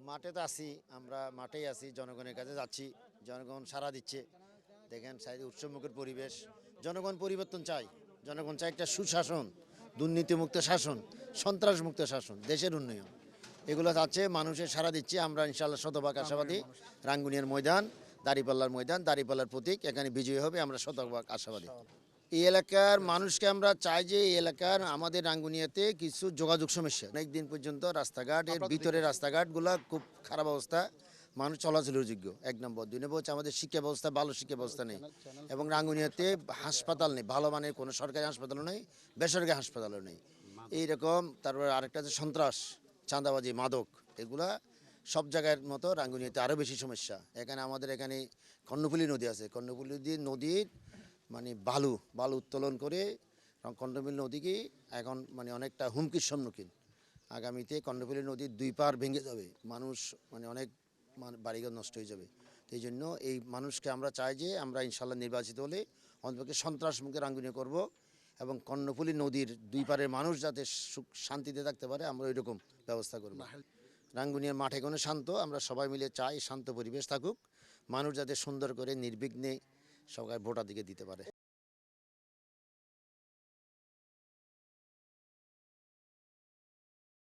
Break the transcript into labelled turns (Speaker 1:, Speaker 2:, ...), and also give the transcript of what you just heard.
Speaker 1: মাঠে তো আছি, আমরা মাঠেই আছি, জনগণের কাছে যাচ্ছি, জনগণ সাড়া দিচ্ছে। দেখেন সাইডে উৎসবমুখের পরিবেশ। জনগণ পরিবর্তন চায়, জনগণ চায় একটা সুশাসন, দুর্নীতিমুক্ত শাসন, সন্ত্রাসমুক্ত শাসন, দেশের উন্নয়ন। এগুলো চাচ্ছে, মানুষের সাড়া দিচ্ছে। আমরা ইনশাআল্লাহ শতভাগ আশাবাদী। রাঙ্গুনিয়ার ময়দান, দাঁড়িপাল্লার ময়দান, দাঁড়িপাল্লার প্রতীক, এখানে বিজয়ী হবে, আমরা শতভাগ আশাবাদী। এই এলাকার মানুষকে আমরা চাই যে এই এলাকার আমাদের রাঙ্গুনিয়াতে কিছু যোগাযোগ সমস্যা, অনেক দিন পর্যন্ত রাস্তাঘাটের ভিতরে রাস্তাঘাটগুলো খুব খারাপ অবস্থা, মানুষ চলাচলের যোগ্য। 1 নম্বর। 2 নম্বর হচ্ছে আমাদের শিক্ষা ব্যবস্থা, ভালো শিক্ষা ব্যবস্থা নেই, এবং রাঙ্গুনিয়াতে হাসপাতাল নেই, ভালো মানের কোনো সরকারি হাসপাতালও নেই, বেসরকারি হাসপাতালও নেই এইরকম। তারপরে আরেকটা হচ্ছে সন্ত্রাস, চাঁদাবাজি, মাদক, এগুলা সব জায়গার মতো রাঙ্গুনিয়াতে আরও বেশি সমস্যা। আমাদের এখানে কর্ণফুলী নদী আছে, কর্ণফুলী নদীর মানে বালু বালু উত্তোলন করে কর্ণফুলী নদীকে এখন মানে অনেকটা হুমকির সম্মুখীন। আগামীতে কর্ণফুলী নদীর 2 পার ভেঙে যাবে, মানুষ মানে অনেক বাড়িঘর নষ্ট হয়ে যাবে। তো এই জন্য এই মানুষকে আমরা চাই যে আমরা ইনশাল্লাহ নির্বাচিত হলে অন্তপক্ষে সন্ত্রাসমুক্ত রাঙ্গুনিয়া করব, এবং কর্ণফুলী নদীর 2 পারের মানুষ যাতে সুখ শান্তিতে থাকতে পারে, আমরা ওই রকম ব্যবস্থা করব। রাঙ্গুনিয়ার মাঠে কোনো শান্ত, আমরা সবাই মিলে চাই শান্ত পরিবেশ থাকুক, মানুষ যাতে সুন্দর করে নির্বিঘ্নে সবাই ভোটাধিকার দিতে পারে।